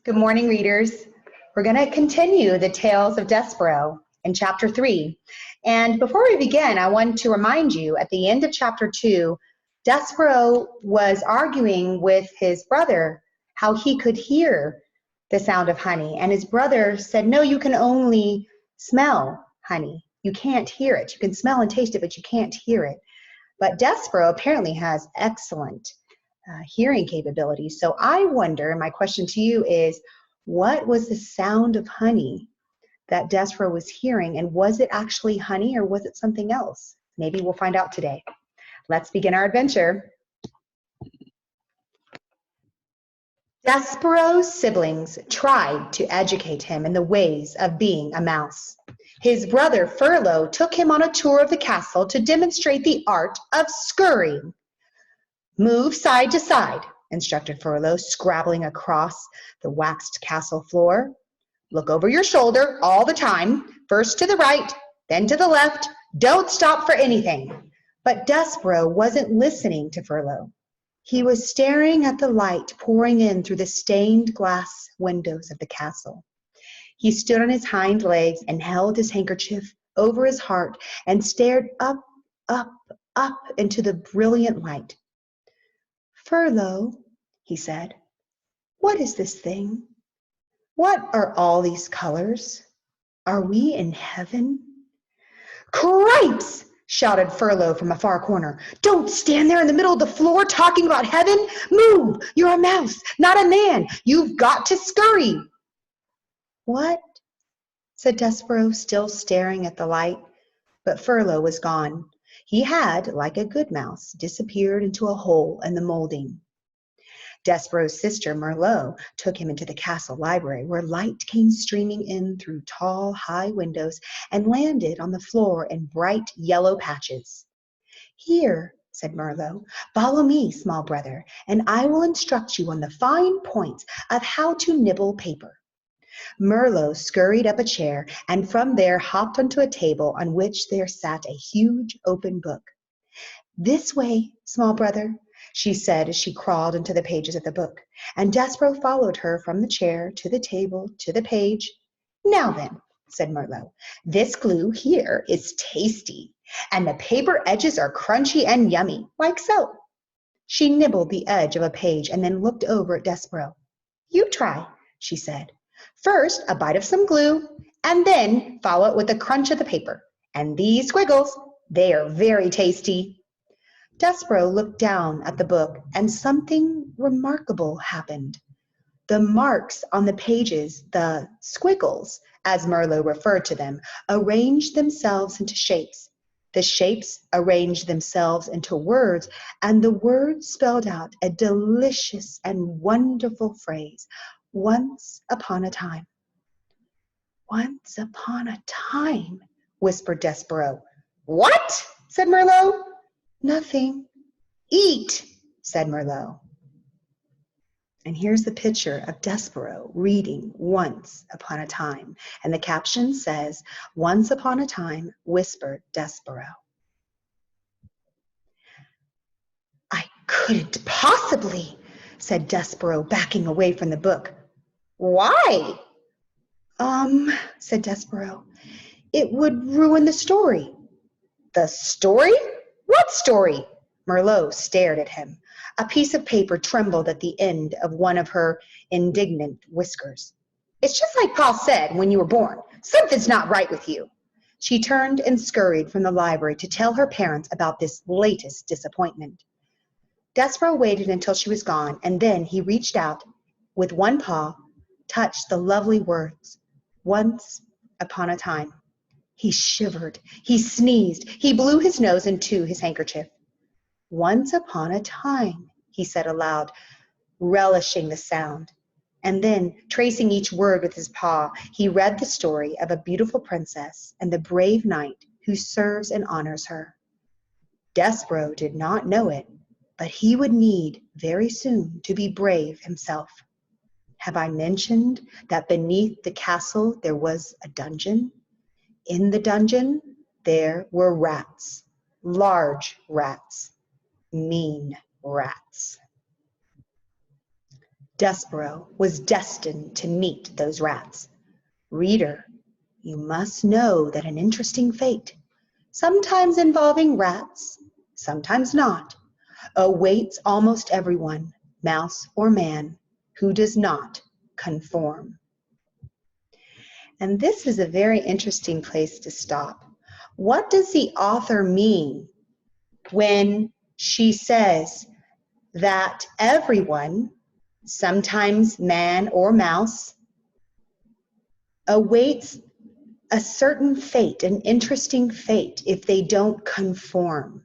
Good morning, readers. We're going to continue the Tales of Desperaux in Chapter 3. And before we begin, I want to remind you, at the end of Chapter 2, Desperaux was arguing with his brother how he could hear the sound of honey. And his brother said, no, you can only smell honey. You can't hear it. You can smell and taste it, but you can't hear it. But Desperaux apparently has excellent hearing capabilities. So I wonder, my question to you is, what was the sound of honey that Desperaux was hearing? And was it actually honey or was it something else? Maybe we'll find out today. Let's begin our adventure. Despereaux's siblings tried to educate him in the ways of being a mouse. His brother Furlough took him on a tour of the castle to demonstrate the art of scurrying. Move side to side, instructed Furlough, scrabbling across the waxed castle floor. Look over your shoulder all the time, first to the right, then to the left. Don't stop for anything. But Desperaux wasn't listening to Furlough. He was staring at the light pouring in through the stained glass windows of the castle. He stood on his hind legs and held his handkerchief over his heart and stared up, up, up into the brilliant light. Furlough, he said, what is this thing? What are all these colors? Are we in heaven? Cripes! Shouted Furlough from a far corner. Don't stand there in the middle of the floor talking about heaven. Move! You're a mouse, not a man. You've got to scurry. What? Said Desperaux, still staring at the light. But Furlough was gone. He had, like a good mouse, disappeared into a hole in the molding. Despereaux's sister, Merlot, took him into the castle library, where light came streaming in through tall, high windows and landed on the floor in bright yellow patches. Here, said Merlot, follow me, small brother, and I will instruct you on the fine points of how to nibble paper. Merlot scurried up a chair and from there hopped onto a table on which there sat a huge open book. This way, small brother, she said as she crawled into the pages of the book, and Despereaux followed her from the chair to the table to the page. Now then, said Merlot, this glue here is tasty, and the paper edges are crunchy and yummy, like so. She nibbled the edge of a page and then looked over at Despereaux. You try, she said. First, a bite of some glue, and then follow it with a crunch of the paper. And these squiggles, they are very tasty. Despereaux looked down at the book, and something remarkable happened. The marks on the pages, the squiggles, as Merlot referred to them, arranged themselves into shapes. The shapes arranged themselves into words, and the words spelled out a delicious and wonderful phrase. Once upon a time. Once upon a time, whispered Despereaux. What? Said Merlot. Nothing. Eat, said Merlot. And here's the picture of Despereaux reading Once Upon a Time. And the caption says, Once upon a time, whispered Despereaux. I couldn't possibly, said Despereaux, backing away from the book. Why? Said Despereaux. It would ruin the story. The story? What story? Merlot stared at him. A piece of paper trembled at the end of one of her indignant whiskers. It's just like Pa said when you were born. Something's not right with you. She turned and scurried from the library to tell her parents about this latest disappointment. Despereaux waited until she was gone, and then he reached out with one paw, touched the lovely words, Once upon a time. He shivered, he sneezed, he blew his nose into his handkerchief. Once upon a time, he said aloud, relishing the sound. And then, tracing each word with his paw, he read the story of a beautiful princess and the brave knight who serves and honors her. Despereaux did not know it, but he would need very soon to be brave himself. Have I mentioned that beneath the castle there was a dungeon? In the dungeon there were rats, large rats, mean rats. Desperaux was destined to meet those rats. Reader, you must know that an interesting fate, sometimes involving rats, sometimes not, awaits almost everyone, mouse or man, who does not conform. And this is a very interesting place to stop. What does the author mean when she says that everyone, sometimes man or mouse, awaits a certain fate, an interesting fate, if they don't conform?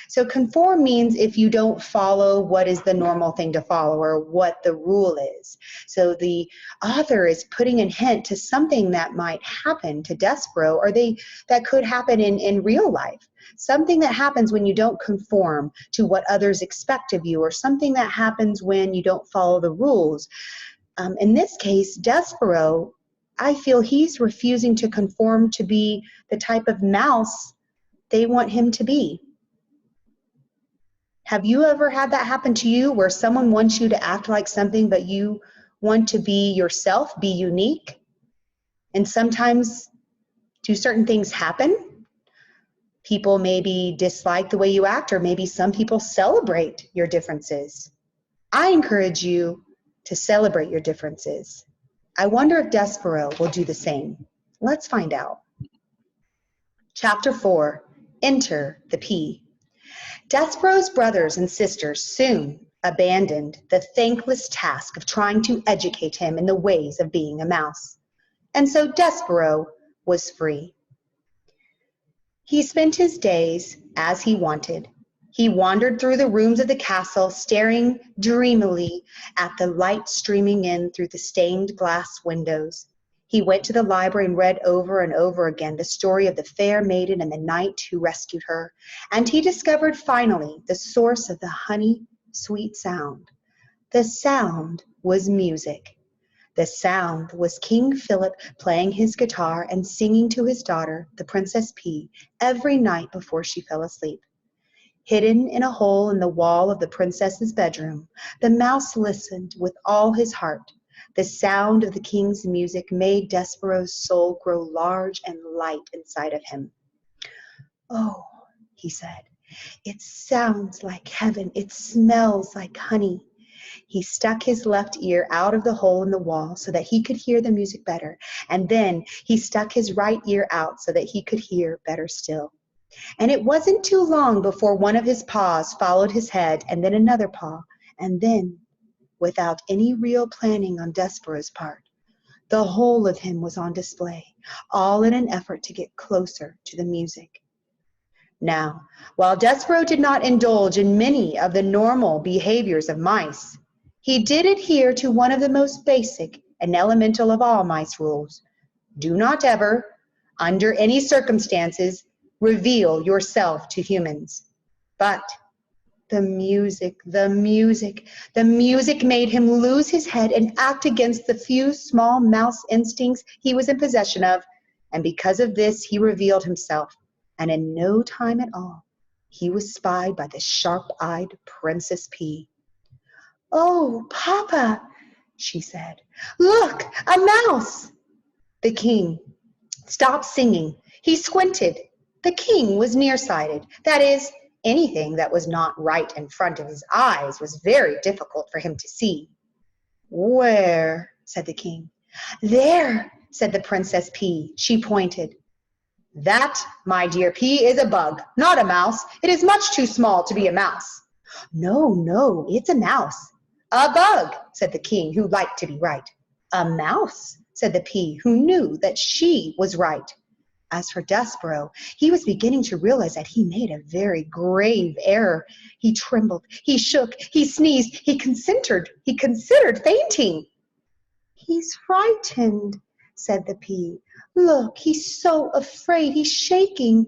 So conform means if you don't follow what is the normal thing to follow or what the rule is. So the author is putting a hint to something that might happen to Desperaux, or that could happen in real life. Something that happens when you don't conform to what others expect of you, or something that happens when you don't follow the rules. In this case, Desperaux, I feel he's refusing to conform to be the type of mouse they want him to be. Have you ever had that happen to you, where someone wants you to act like something, but you want to be yourself, be unique? And sometimes do certain things happen? People maybe dislike the way you act, or maybe some people celebrate your differences. I encourage you to celebrate your differences. I wonder if Desperaux will do the same. Let's find out. Chapter 4, Enter the P. Despereaux's brothers and sisters soon abandoned the thankless task of trying to educate him in the ways of being a mouse, and so Despereaux was free. He spent his days as he wanted. He wandered through the rooms of the castle, staring dreamily at the light streaming in through the stained glass windows. He went to the library and read over and over again the story of the fair maiden and the knight who rescued her, and he discovered finally the source of the honey-sweet sound. The sound was music. The sound was King Philip playing his guitar and singing to his daughter, the Princess P, every night before she fell asleep. Hidden in a hole in the wall of the princess's bedroom, the mouse listened with all his heart. The sound of the king's music made Despereaux's soul grow large and light inside of him. "Oh," he said, "it sounds like heaven. It smells like honey." He stuck his left ear out of the hole in the wall so that he could hear the music better, and then he stuck his right ear out so that he could hear better still. And it wasn't too long before one of his paws followed his head, and then another paw, and then, without any real planning on Despereaux's part, the whole of him was on display, all in an effort to get closer to the music. Now, while Despereaux did not indulge in many of the normal behaviors of mice, he did adhere to one of the most basic and elemental of all mice rules. Do not ever, under any circumstances, reveal yourself to humans. But the music made him lose his head and act against the few small mouse instincts he was in possession of, and because of this he revealed himself, and in no time at all he was spied by the sharp-eyed Princess P. "Oh, Papa," she said, "look, a mouse!" The king stopped singing. He squinted. The king was nearsighted. That is, anything that was not right in front of his eyes was very difficult for him to see. "Where?" said the king. "There," said the Princess P. She pointed. "That, my dear P, is a bug, not a mouse. It is much too small to be a mouse." No, it's a mouse." "A bug," said the king, who liked to be right. "A mouse," said the P, who knew that she was right. As for Despereaux, he was beginning to realize that he made a very grave error. He trembled, he shook, he sneezed, he considered fainting. "He's frightened," said the P. "Look, he's so afraid, he's shaking.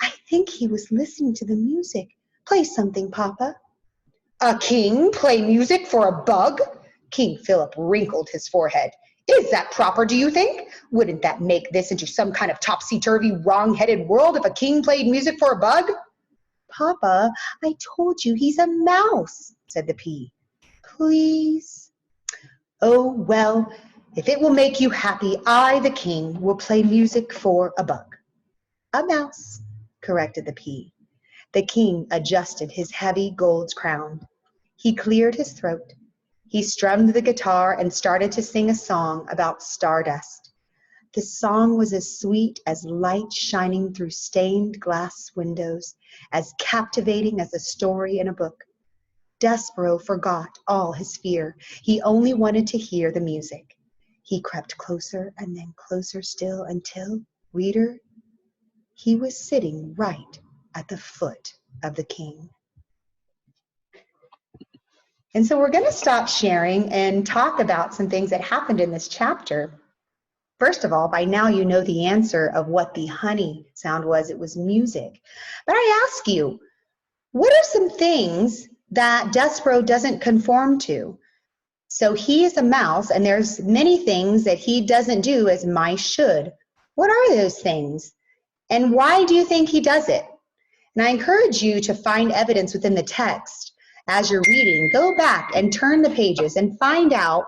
I think he was listening to the music. Play something, Papa." "A king play music for a bug?" King Philip wrinkled his forehead. "Is that proper, do you think? Wouldn't that make this into some kind of topsy-turvy, wrong-headed world if a king played music for a bug?" "Papa, I told you he's a mouse," said the P. "Please." Oh, well, if it will make you happy, I, the king, will play music for a buck. A mouse, corrected the pea. The king adjusted his heavy gold crown. He cleared his throat. He strummed the guitar and started to sing a song about stardust. The song was as sweet as light shining through stained glass windows, as captivating as a story in a book. Desperaux forgot all his fear. He only wanted to hear the music. He crept closer and then closer still until, reader, he was sitting right at the foot of the king. And so we're going to stop sharing and talk about some things that happened in this chapter. First of all, by now you know the answer of what the honey sound was. It was music. But I ask you, what are some things that Desperaux doesn't conform to? So he is a mouse, and there's many things that he doesn't do as mice should. What are those things? And why do you think he does it? And I encourage you to find evidence within the text as you're reading. Go back and turn the pages and find out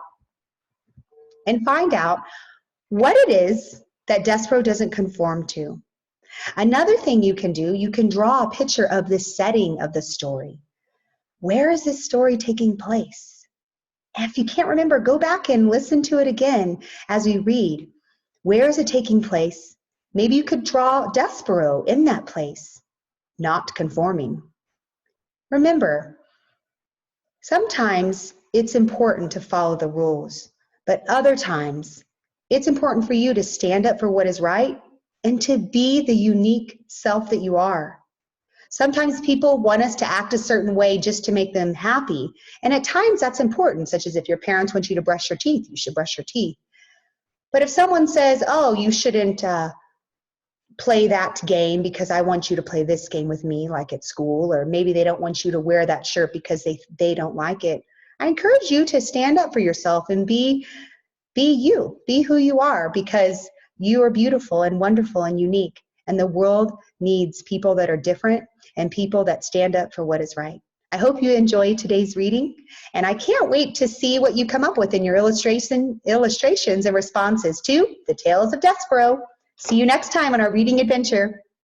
what it is that Desperaux doesn't conform to. Another thing you can do, you can draw a picture of the setting of the story. Where is this story taking place? And if you can't remember, go back and listen to it again as we read. Where is it taking place? Maybe you could draw Desperaux in that place, not conforming. Remember, sometimes it's important to follow the rules, but other times it's important for you to stand up for what is right and to be the unique self that you are. Sometimes people want us to act a certain way just to make them happy. And at times that's important, such as if your parents want you to brush your teeth, you should brush your teeth. But if someone says, oh, you shouldn't play that game because I want you to play this game with me, like at school, or maybe they don't want you to wear that shirt because they don't like it, I encourage you to stand up for yourself and be you, be who you are, because you are beautiful and wonderful and unique. And the world needs people that are different and people that stand up for what is right. I hope you enjoyed today's reading, and I can't wait to see what you come up with in your illustrations and responses to the Tales of Desperaux. See you next time on our reading adventure.